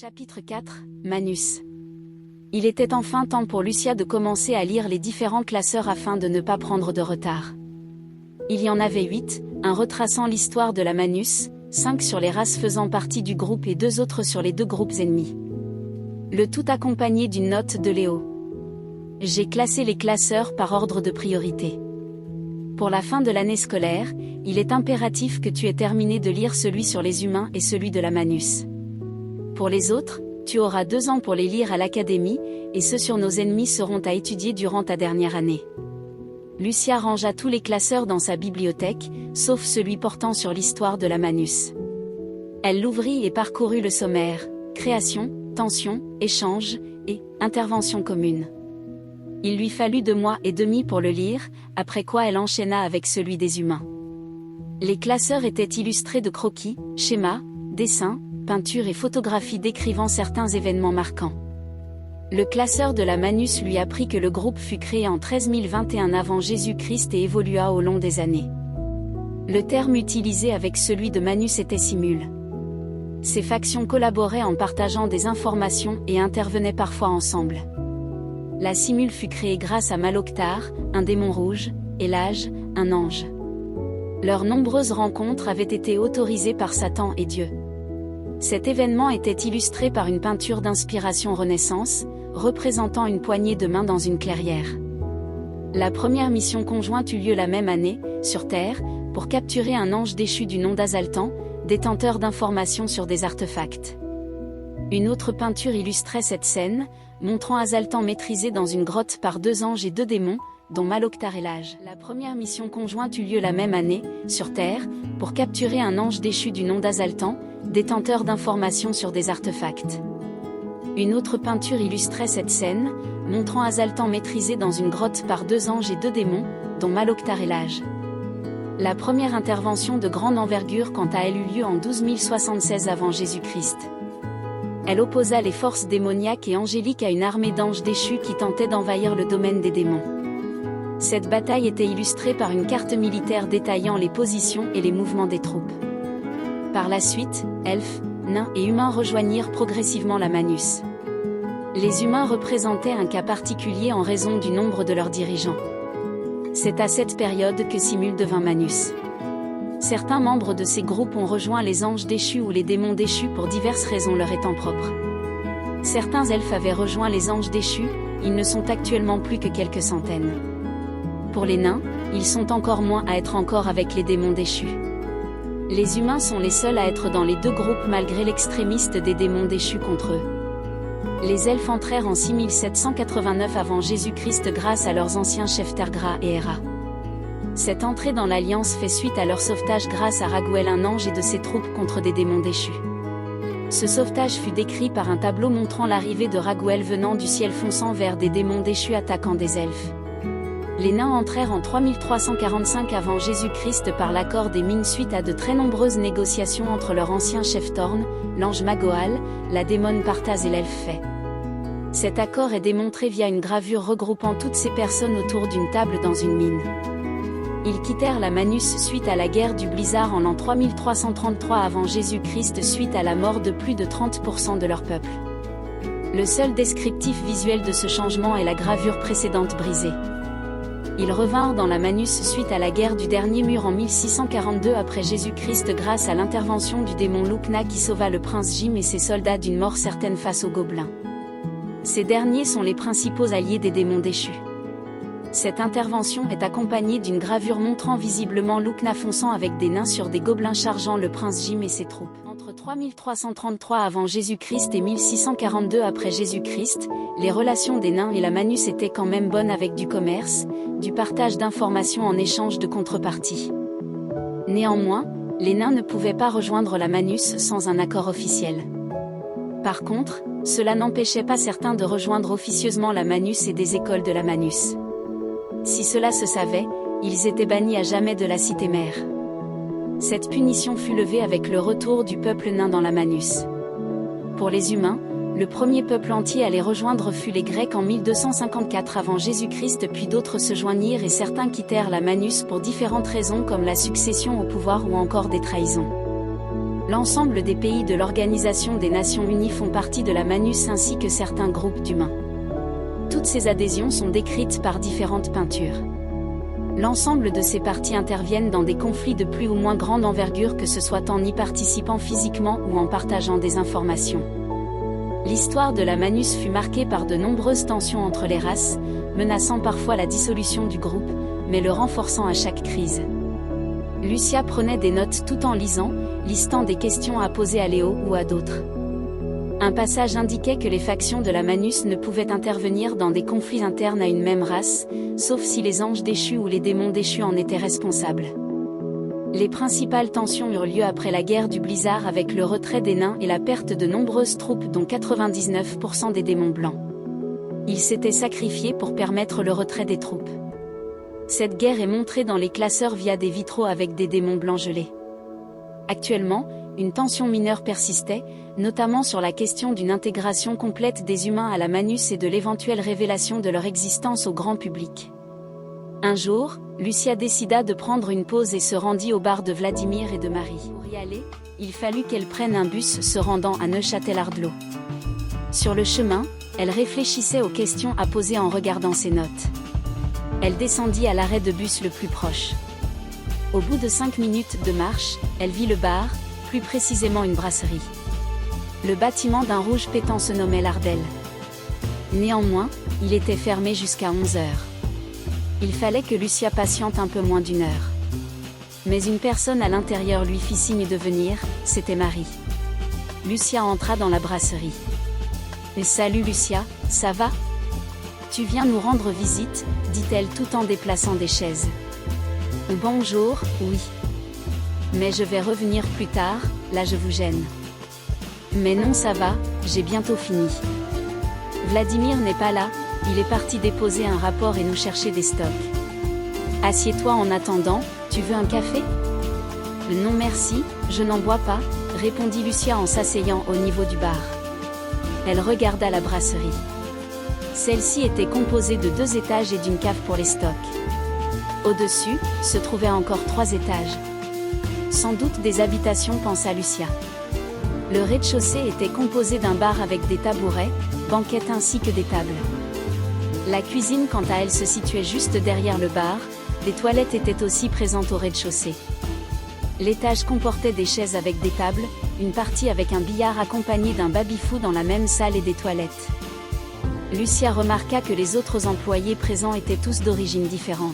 Chapitre 4, Manus. Il était enfin temps pour Lucia de commencer à lire les différents classeurs afin de ne pas prendre de retard. Il y en avait 8, un retraçant l'histoire de la Manus, 5 sur les races faisant partie du groupe et 2 autres sur les 2 groupes ennemis. Le tout accompagné d'une note de Léo. J'ai classé les classeurs par ordre de priorité. Pour la fin de l'année scolaire, il est impératif que tu aies terminé de lire celui sur les humains et celui de la Manus. Pour les autres, tu auras 2 ans pour les lire à l'académie, et ceux sur nos ennemis seront à étudier durant ta dernière année. Lucia rangea tous les classeurs dans sa bibliothèque, sauf celui portant sur l'histoire de la Manus. Elle l'ouvrit et parcourut le sommaire, création, tension, échange, et intervention commune. Il lui fallut 2 mois et demi pour le lire, après quoi elle enchaîna avec celui des humains. Les classeurs étaient illustrés de croquis, schémas, dessins, peintures et photographies décrivant certains événements marquants. Le classeur de la Manus lui apprit que le groupe fut créé en 13021 avant Jésus-Christ et évolua au long des années. Le terme utilisé avec celui de Manus était simul. Ces factions collaboraient en partageant des informations et intervenaient parfois ensemble. La simule fut créée grâce à Maloktar, un démon rouge, et l'âge, un ange. Leurs nombreuses rencontres avaient été autorisées par Satan et Dieu. Cet événement était illustré par une peinture d'inspiration Renaissance, représentant une poignée de main dans une clairière. La première mission conjointe eut lieu la même année, sur Terre, pour capturer un ange déchu du nom d'Azaltan, détenteur d'informations sur des artefacts. Une autre peinture illustrait cette scène, montrant Azaltan maîtrisé dans une grotte par 2 anges et 2 démons, dont Maloktar et l'âge. La première mission conjointe eut lieu la même année, sur Terre, pour capturer un ange déchu du nom d'Azaltan, détenteur d'informations sur des artefacts. Une autre peinture illustrait cette scène, montrant Azaltan maîtrisé dans une grotte par 2 anges et 2 démons, dont Maloktar et l'âge. La première intervention de grande envergure quant à elle eut lieu en 12076 avant Jésus-Christ. Elle opposa les forces démoniaques et angéliques à une armée d'anges déchus qui tentaient d'envahir le domaine des démons. Cette bataille était illustrée par une carte militaire détaillant les positions et les mouvements des troupes. Par la suite, elfes, nains et humains rejoignirent progressivement la Manus. Les humains représentaient un cas particulier en raison du nombre de leurs dirigeants. C'est à cette période que Simul devint Manus. Certains membres de ces groupes ont rejoint les anges déchus ou les démons déchus pour diverses raisons leur étant propres. Certains elfes avaient rejoint les anges déchus, ils ne sont actuellement plus que quelques centaines. Pour les nains, ils sont encore moins à être encore avec les démons déchus. Les humains sont les seuls à être dans les 2 groupes malgré l'extrémiste des démons déchus contre eux. Les elfes entrèrent en 6789 avant Jésus-Christ grâce à leurs anciens chefs Tergra et Hera. Cette entrée dans l'Alliance fait suite à leur sauvetage grâce à Raguel, un ange et de ses troupes contre des démons déchus. Ce sauvetage fut décrit par un tableau montrant l'arrivée de Raguel venant du ciel fonçant vers des démons déchus attaquant des elfes. Les nains entrèrent en 3345 avant Jésus-Christ par l'accord des Ming suite à de très nombreuses négociations entre leur ancien chef Thorn, l'ange Magoal, la démone Partaz et l'elfe Fée. Cet accord est démontré via une gravure regroupant toutes ces personnes autour d'une table dans une mine. Ils quittèrent la Manus suite à la guerre du Blizzard en l'an 3333 avant Jésus-Christ suite à la mort de plus de 30% de leur peuple. Le seul descriptif visuel de ce changement est la gravure précédente brisée. Ils revinrent dans la Manus suite à la guerre du dernier mur en 1642 après Jésus-Christ grâce à l'intervention du démon Lukna qui sauva le prince Jim et ses soldats d'une mort certaine face aux gobelins. Ces derniers sont les principaux alliés des démons déchus. Cette intervention est accompagnée d'une gravure montrant visiblement Lukna fonçant avec des nains sur des gobelins chargeant le prince Jim et ses troupes. Entre 3333 avant Jésus-Christ et 1642 après Jésus-Christ, les relations des nains et la Manus étaient quand même bonnes avec du commerce, du partage d'informations en échange de contrepartie. Néanmoins, les nains ne pouvaient pas rejoindre la Manus sans un accord officiel. Par contre, cela n'empêchait pas certains de rejoindre officieusement la Manus et des écoles de la Manus. Si cela se savait, ils étaient bannis à jamais de la cité-mère. Cette punition fut levée avec le retour du peuple nain dans la Manus. Pour les humains, le premier peuple entier à les rejoindre fut les Grecs en 1254 avant Jésus-Christ, puis d'autres se joignirent et certains quittèrent la Manus pour différentes raisons comme la succession au pouvoir ou encore des trahisons. L'ensemble des pays de l'Organisation des Nations Unies font partie de la Manus ainsi que certains groupes d'humains. Toutes ces adhésions sont décrites par différentes peintures. L'ensemble de ces parties interviennent dans des conflits de plus ou moins grande envergure, que ce soit en y participant physiquement ou en partageant des informations. L'histoire de la Manus fut marquée par de nombreuses tensions entre les races, menaçant parfois la dissolution du groupe, mais le renforçant à chaque crise. Lucia prenait des notes tout en listant des questions à poser à Léo ou à d'autres. Un passage indiquait que les factions de la Manus ne pouvaient intervenir dans des conflits internes à une même race, sauf si les anges déchus ou les démons déchus en étaient responsables. Les principales tensions eurent lieu après la guerre du blizzard, avec le retrait des nains et la perte de nombreuses troupes dont 99% des démons blancs. Ils s'étaient sacrifiés pour permettre le retrait des troupes. Cette guerre est montrée dans les classeurs via des vitraux avec des démons blancs gelés. Actuellement, une tension mineure persistait, notamment sur la question d'une intégration complète des humains à la Manus et de l'éventuelle révélation de leur existence au grand public. Un jour, Lucia décida de prendre une pause et se rendit au bar de Vladimir et de Marie. Pour y aller, il fallut qu'elle prenne un bus se rendant à Neuchâtel-Ardelot. Sur le chemin, elle réfléchissait aux questions à poser en regardant ses notes. Elle descendit à l'arrêt de bus le plus proche. Au bout de 5 minutes de marche, elle vit le bar, plus précisément une brasserie. Le bâtiment d'un rouge pétant se nommait l'Ardelle. Néanmoins, il était fermé jusqu'à 11 heures. Il fallait que Lucia patiente un peu moins d'1 heure. Mais une personne à l'intérieur lui fit signe de venir, c'était Marie. Lucia entra dans la brasserie. « Salut Lucia, ça va ? Tu viens nous rendre visite ?» dit-elle tout en déplaçant des chaises. « Bonjour, oui. Mais je vais revenir plus tard, là je vous gêne. » « Mais non, ça va, j'ai bientôt fini. Vladimir n'est pas là, il est parti déposer un rapport et nous chercher des stocks. Assieds-toi en attendant, tu veux un café ? » « Non merci, je n'en bois pas, » répondit Lucia en s'asseyant au niveau du bar. Elle regarda la brasserie. Celle-ci était composée de 2 étages et d'une cave pour les stocks. Au-dessus, se trouvaient encore 3 étages. Sans doute des habitations, pensa Lucia. Le rez-de-chaussée était composé d'un bar avec des tabourets, banquettes ainsi que des tables. La cuisine, quant à elle, se situait juste derrière le bar, des toilettes étaient aussi présentes au rez-de-chaussée. L'étage comportait des chaises avec des tables, une partie avec un billard accompagné d'un baby-foot dans la même salle et des toilettes. Lucia remarqua que les autres employés présents étaient tous d'origine différente.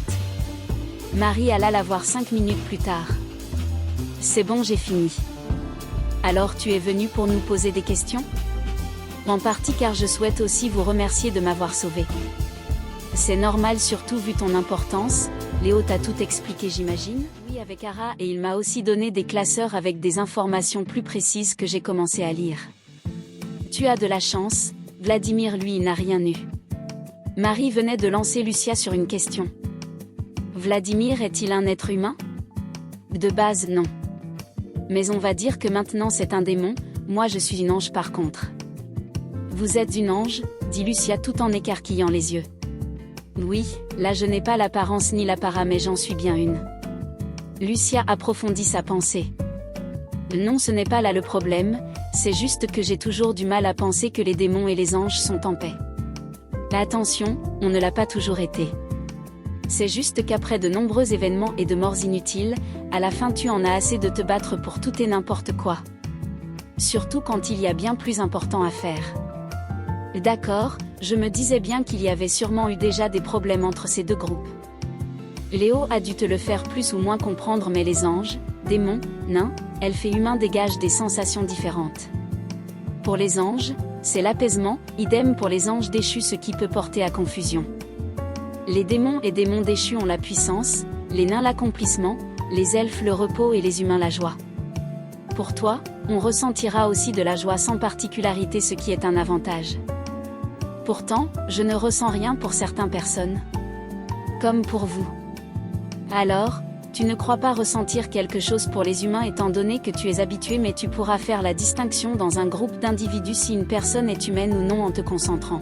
Marie alla la voir 5 minutes plus tard. « C'est bon, j'ai fini. Alors tu es venue pour nous poser des questions ? En partie car je souhaite aussi vous remercier de m'avoir sauvée. C'est normal, surtout vu ton importance. Léo t'a tout expliqué, j'imagine ? Oui, avec Ara, et il m'a aussi donné des classeurs avec des informations plus précises que j'ai commencé à lire. Tu as de la chance, Vladimir lui n'a rien eu. » Marie venait de lancer Lucia sur une question. Vladimir est-il un être humain ? De base, non. Mais on va dire que maintenant c'est un démon, moi je suis une ange par contre. Vous êtes une ange, dit Lucia tout en écarquillant les yeux. Oui, là je n'ai pas l'apparence ni l'apparat mais j'en suis bien une. Lucia approfondit sa pensée. Non, ce n'est pas là le problème, c'est juste que j'ai toujours du mal à penser que les démons et les anges sont en paix. Attention, on ne l'a pas toujours été. C'est juste qu'après de nombreux événements et de morts inutiles, à la fin tu en as assez de te battre pour tout et n'importe quoi. Surtout quand il y a bien plus important à faire. D'accord, je me disais bien qu'il y avait sûrement eu déjà des problèmes entre ces 2 groupes. Léo a dû te le faire plus ou moins comprendre, mais les anges, démons, nains, elfes et humains dégagent des sensations différentes. Pour les anges, c'est l'apaisement, idem pour les anges déchus, ce qui peut porter à confusion. Les démons et démons déchus ont la puissance, les nains l'accomplissement, les elfes le repos et les humains la joie. Pour toi, on ressentira aussi de la joie sans particularité, ce qui est un avantage. Pourtant, je ne ressens rien pour certaines personnes. Comme pour vous. Alors, tu ne crois pas ressentir quelque chose pour les humains étant donné que tu es habitué, mais tu pourras faire la distinction dans un groupe d'individus si une personne est humaine ou non en te concentrant.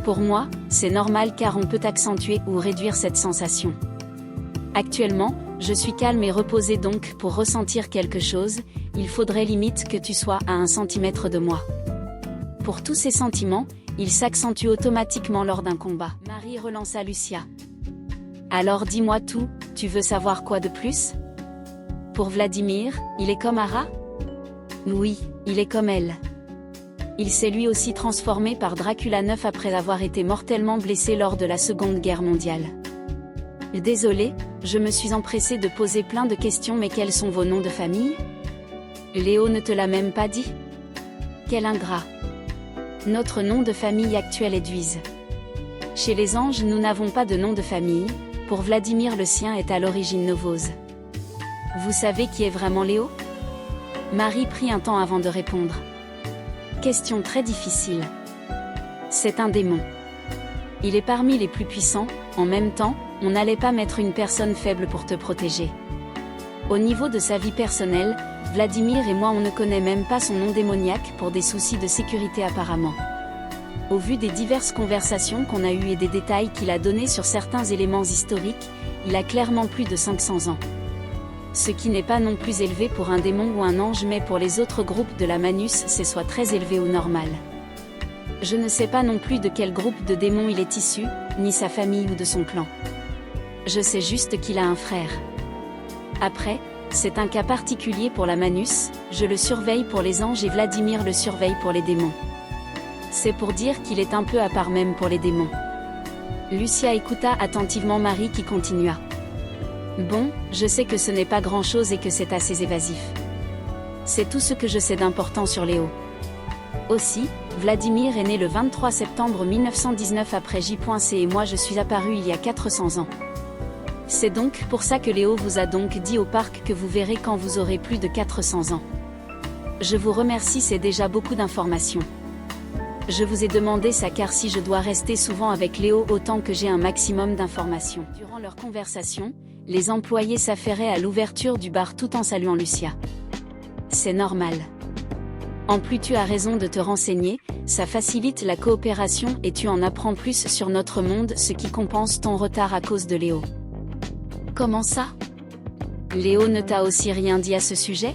Pour moi, c'est normal car on peut accentuer ou réduire cette sensation. Actuellement, Je suis calme et reposée donc pour ressentir quelque chose, il faudrait limite que tu sois à 1 centimètre de moi. Pour tous ces sentiments, ils s'accentuent automatiquement lors d'un combat. Marie relança Lucia. Alors dis-moi tout, tu veux savoir quoi de plus? Pour Vladimir, il est comme Ara? Oui, il est comme elle. Il s'est lui aussi transformé par Dracula 9 après avoir été mortellement blessé lors de la Seconde Guerre mondiale. Désolé, je me suis empressée de poser plein de questions, mais quels sont vos noms de famille? Léo ne te l'a même pas dit? Quel ingrat! Notre nom de famille actuel est Duise. Chez les anges, nous n'avons pas de nom de famille, pour Vladimir le sien est à l'origine Novose. Vous savez qui est vraiment Léo? Marie prit un temps avant de répondre. Question très difficile. C'est un démon. Il est parmi les plus puissants, en même temps, on n'allait pas mettre une personne faible pour te protéger. Au niveau de sa vie personnelle, Vladimir et moi on ne connaît même pas son nom démoniaque pour des soucis de sécurité apparemment. Au vu des diverses conversations qu'on a eues et des détails qu'il a donnés sur certains éléments historiques, il a clairement plus de 500 ans. Ce qui n'est pas non plus élevé pour un démon ou un ange, mais pour les autres groupes de la Manus c'est soit très élevé ou normal. Je ne sais pas non plus de quel groupe de démons il est issu, ni sa famille ou de son clan. Je sais juste qu'il a un frère. Après, c'est un cas particulier pour la Manus, je le surveille pour les anges et Vladimir le surveille pour les démons. C'est pour dire qu'il est un peu à part même pour les démons. Lucia écouta attentivement Marie qui continua. Bon, je sais que ce n'est pas grand-chose et que c'est assez évasif. C'est tout ce que je sais d'important sur Léo. Aussi, Vladimir est né le 23 septembre 1919 après J.C. et moi je suis apparu il y a 400 ans. C'est donc pour ça que Léo vous a donc dit au parc que vous verrez quand vous aurez plus de 400 ans. Je vous remercie, c'est déjà beaucoup d'informations. Je vous ai demandé ça car si je dois rester souvent avec Léo autant que j'ai un maximum d'informations. Durant leur conversation, les employés s'affairaient à l'ouverture du bar tout en saluant Lucia. C'est normal. En plus tu as raison de te renseigner, ça facilite la coopération et tu en apprends plus sur notre monde, ce qui compense ton retard à cause de Léo. Comment ça? Léo ne t'a aussi rien dit à ce sujet?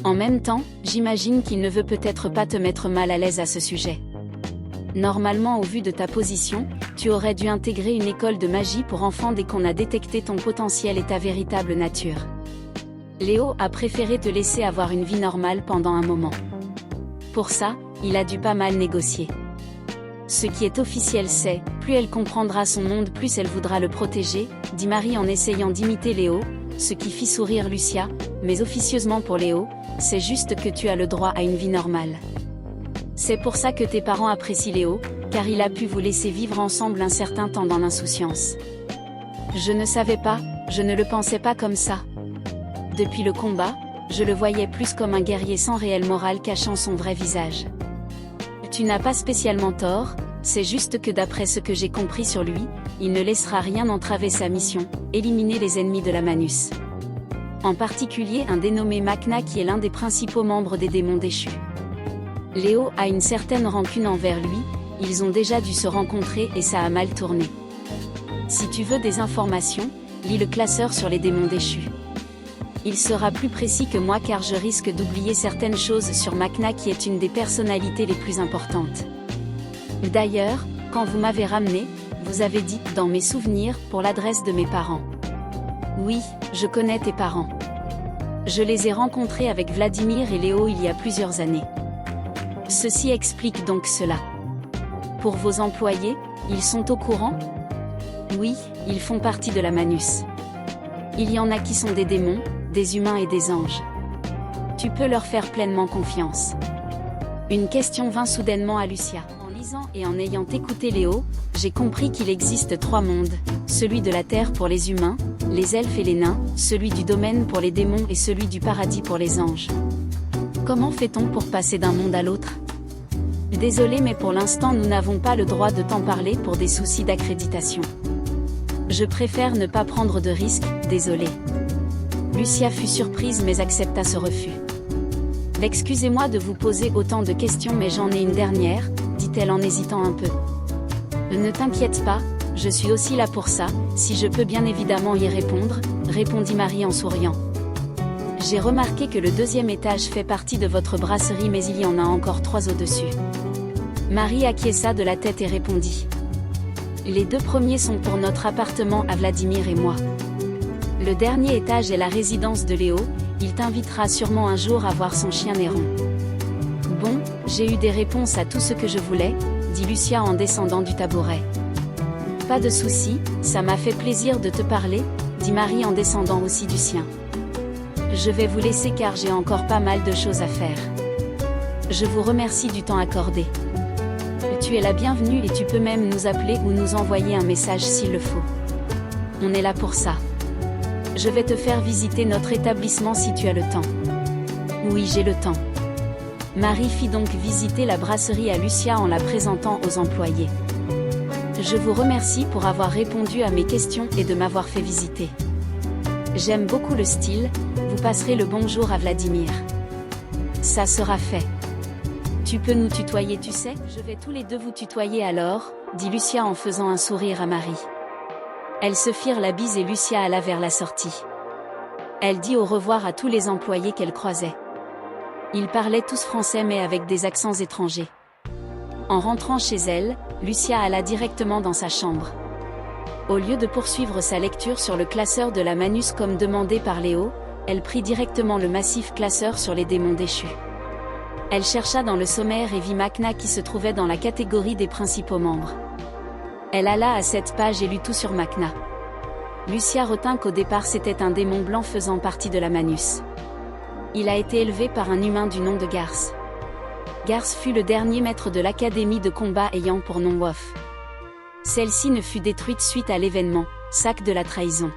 En même temps, j'imagine qu'il ne veut peut-être pas te mettre mal à l'aise à ce sujet. Normalement, au vu de ta position, tu aurais dû intégrer une école de magie pour enfants dès qu'on a détecté ton potentiel et ta véritable nature. Léo a préféré te laisser avoir une vie normale pendant un moment. Pour ça, il a dû pas mal négocier. Ce qui est officiel c'est, plus elle comprendra son monde plus elle voudra le protéger, dit Marie en essayant d'imiter Léo, ce qui fit sourire Lucia, mais officieusement pour Léo, c'est juste que tu as le droit à une vie normale. C'est pour ça que tes parents apprécient Léo, car il a pu vous laisser vivre ensemble un certain temps dans l'insouciance. Je ne savais pas, je ne le pensais pas comme ça. Depuis le combat, je le voyais plus comme un guerrier sans réelle morale cachant son vrai visage. Tu n'as pas spécialement tort, c'est juste que d'après ce que j'ai compris sur lui, il ne laissera rien entraver sa mission, éliminer les ennemis de la Manus. En particulier un dénommé Macna qui est l'un des principaux membres des démons déchus. Léo a une certaine rancune envers lui, ils ont déjà dû se rencontrer et ça a mal tourné. Si tu veux des informations, lis le classeur sur les démons déchus. Il sera plus précis que moi car je risque d'oublier certaines choses sur Macna qui est une des personnalités les plus importantes. D'ailleurs, quand vous m'avez ramené, vous avez dit « dans mes souvenirs » pour l'adresse de mes parents. Oui, je connais tes parents. Je les ai rencontrés avec Vladimir et Léo il y a plusieurs années. Ceci explique donc cela. Pour vos employés, ils sont au courant? Oui, ils font partie de la Manus. Il y en a qui sont des démons, des humains et des anges. Tu peux leur faire pleinement confiance. Une question vint soudainement à Lucia. En lisant et en ayant écouté Léo, j'ai compris qu'il existe 3 mondes, celui de la terre pour les humains, les elfes et les nains, celui du domaine pour les démons et celui du paradis pour les anges. Comment fait-on pour passer d'un monde à l'autre? Désolé mais pour l'instant nous n'avons pas le droit de t'en parler pour des soucis d'accréditation. Je préfère ne pas prendre de risques, désolé. Lucia fut surprise mais accepta ce refus. Excusez-moi de vous poser autant de questions mais j'en ai une dernière, dit-elle en hésitant un peu. Ne t'inquiète pas, Je suis aussi là pour ça, si je peux bien évidemment y répondre, répondit Marie en souriant. J'ai remarqué que le deuxième étage fait partie de votre brasserie mais il y en a encore 3 au-dessus. Marie acquiesça de la tête et répondit. Les 2 premiers sont pour notre appartement à Vladimir et moi. Le dernier étage est la résidence de Léo, il t'invitera sûrement un jour à voir son chien Néron. Bon, j'ai eu des réponses à tout ce que je voulais, dit Lucia en descendant du tabouret. Pas de souci, ça m'a fait plaisir de te parler, dit Marie en descendant aussi du sien. Je vais vous laisser car j'ai encore pas mal de choses à faire. Je vous remercie du temps accordé. Tu es la bienvenue et tu peux même nous appeler ou nous envoyer un message s'il le faut. On est là pour ça. Je vais te faire visiter notre établissement si tu as le temps. Oui, j'ai le temps. Marie fit donc visiter la brasserie à Lucia en la présentant aux employés. Je vous remercie pour avoir répondu à mes questions et de m'avoir fait visiter. J'aime beaucoup le style, vous passerez le bonjour à Vladimir. Ça sera fait. Tu peux nous tutoyer, tu sais? Je vais tous les 2 vous tutoyer alors, dit Lucia en faisant un sourire à Marie. Elles se firent la bise et Lucia alla vers la sortie. Elle dit au revoir à tous les employés qu'elle croisait. Ils parlaient tous français mais avec des accents étrangers. En rentrant chez elle, Lucia alla directement dans sa chambre. Au lieu de poursuivre sa lecture sur le classeur de la Manus comme demandé par Léo, elle prit directement le massif classeur sur les démons déchus. Elle chercha dans le sommaire et vit Macna qui se trouvait dans la catégorie des principaux membres. Elle alla à cette page et lut tout sur Macna. Lucia retint qu'au départ c'était un démon blanc faisant partie de la Manus. Il a été élevé par un humain du nom de Garth. Garth fut le dernier maître de l'académie de combat ayant pour nom Wof. Celle-ci ne fut détruite suite à l'événement, sac de la trahison.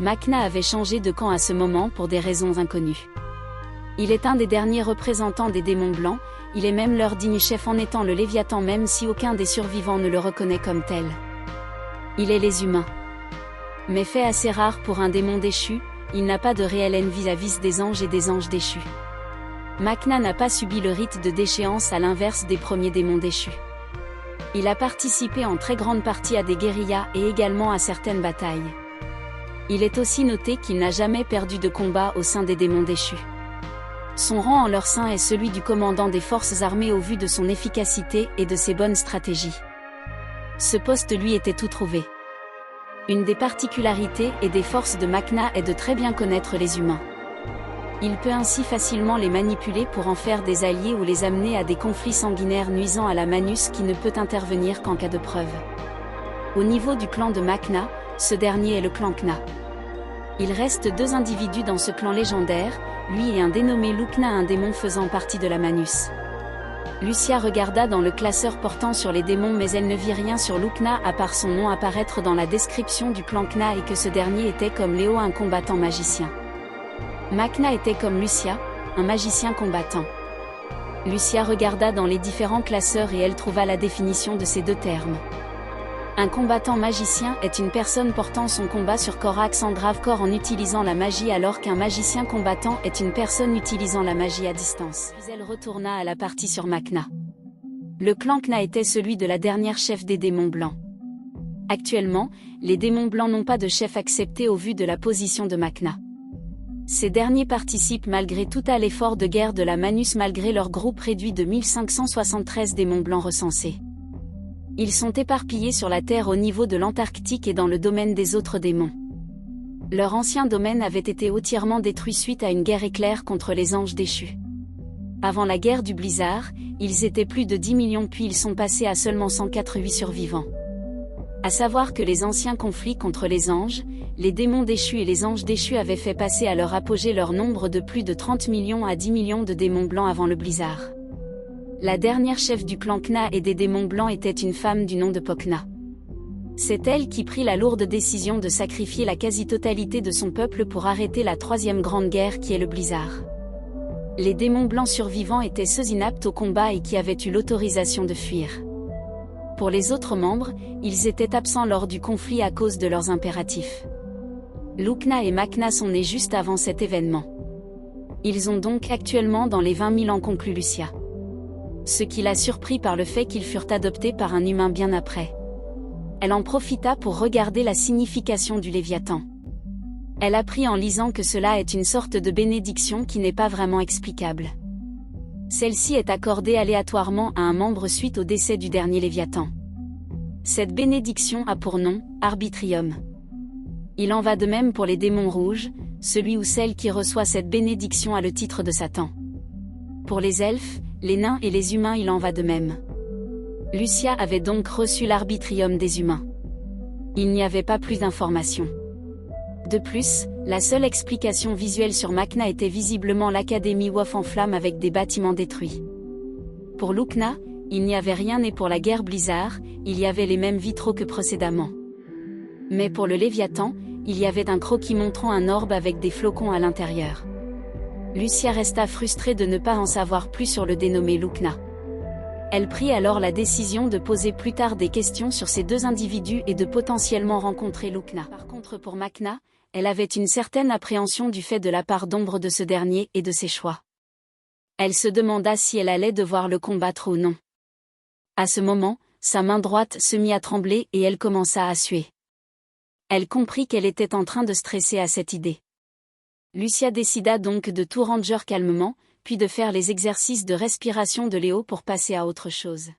Macna avait changé de camp à ce moment pour des raisons inconnues. Il est un des derniers représentants des démons blancs, il est même leur digne chef en étant le Léviathan même si aucun des survivants ne le reconnaît comme tel. Il est les humains. Mais fait assez rare pour un démon déchu, il n'a pas de réelle haine vis-à-vis des anges et des anges déchus. Macna n'a pas subi le rite de déchéance à l'inverse des premiers démons déchus. Il a participé en très grande partie à des guérillas et également à certaines batailles. Il est aussi noté qu'il n'a jamais perdu de combat au sein des démons déchus. Son rang en leur sein est celui du commandant des forces armées au vu de son efficacité et de ses bonnes stratégies. Ce poste lui était tout trouvé. Une des particularités et des forces de Macna est de très bien connaître les humains. Il peut ainsi facilement les manipuler pour en faire des alliés ou les amener à des conflits sanguinaires nuisant à la Manus qui ne peut intervenir qu'en cas de preuve. Au niveau du clan de Macna, ce dernier est le clan Kna. Il reste 2 individus dans ce clan légendaire, lui et un dénommé Lukna, un démon faisant partie de la Manus. Lucia regarda dans le classeur portant sur les démons mais elle ne vit rien sur Lukna à part son nom apparaître dans la description du clan Kna et que ce dernier était comme Léo un combattant magicien. Macna était comme Lucia, un magicien combattant. Lucia regarda dans les différents classeurs et elle trouva la définition de ces 2 termes. Un combattant magicien est une personne portant son combat sur Corax en grave corps en utilisant la magie alors qu'un magicien combattant est une personne utilisant la magie à distance. Puis elle retourna à la partie sur Macna. Le clan Kna était celui de la dernière chef des démons blancs. Actuellement, les démons blancs n'ont pas de chef accepté au vu de la position de Macna. Ces derniers participent malgré tout à l'effort de guerre de la Manus malgré leur groupe réduit de 1573 démons blancs recensés. Ils sont éparpillés sur la Terre au niveau de l'Antarctique et dans le domaine des autres démons. Leur ancien domaine avait été entièrement détruit suite à une guerre éclair contre les anges déchus. Avant la guerre du blizzard, ils étaient plus de 10 millions puis ils sont passés à seulement 188 survivants. À savoir que les anciens conflits contre les anges, les démons déchus et les anges déchus avaient fait passer à leur apogée leur nombre de plus de 30 millions à 10 millions de démons blancs avant le blizzard. La dernière chef du clan Kna et des démons blancs était une femme du nom de Pokna. C'est elle qui prit la lourde décision de sacrifier la quasi-totalité de son peuple pour arrêter la 3e grande guerre qui est le blizzard. Les démons blancs survivants étaient ceux inaptes au combat et qui avaient eu l'autorisation de fuir. Pour les autres membres, ils étaient absents lors du conflit à cause de leurs impératifs. Lukna et Macna sont nés juste avant cet événement. Ils ont donc actuellement dans les 20 000 ans conclut Lucia. Ce qui l'a surpris par le fait qu'ils furent adoptés par un humain bien après. Elle en profita pour regarder la signification du Léviathan. Elle apprit en lisant que cela est une sorte de bénédiction qui n'est pas vraiment explicable. Celle-ci est accordée aléatoirement à un membre suite au décès du dernier Léviathan. Cette bénédiction a pour nom Arbitrium. Il en va de même pour les démons rouges, celui ou celle qui reçoit cette bénédiction a le titre de Satan. Pour les elfes, les nains et les humains il en va de même. Lucia avait donc reçu l'Arbitrium des humains. Il n'y avait pas plus d'informations. De plus, la seule explication visuelle sur Macna était visiblement l'Académie Wof en flammes avec des bâtiments détruits. Pour Lukna, il n'y avait rien et pour la guerre Blizzard, il y avait les mêmes vitraux que précédemment. Mais pour le Léviathan, il y avait un croquis montrant un orbe avec des flocons à l'intérieur. Lucia resta frustrée de ne pas en savoir plus sur le dénommé Lukna. Elle prit alors la décision de poser plus tard des questions sur ces deux individus et de potentiellement rencontrer Lukna. Par contre pour Macna, elle avait une certaine appréhension du fait de la part d'ombre de ce dernier et de ses choix. Elle se demanda si elle allait devoir le combattre ou non. À ce moment, sa main droite se mit à trembler et elle commença à suer. Elle comprit qu'elle était en train de stresser à cette idée. Lucia décida donc de tout ranger calmement, puis de faire les exercices de respiration de Léo pour passer à autre chose.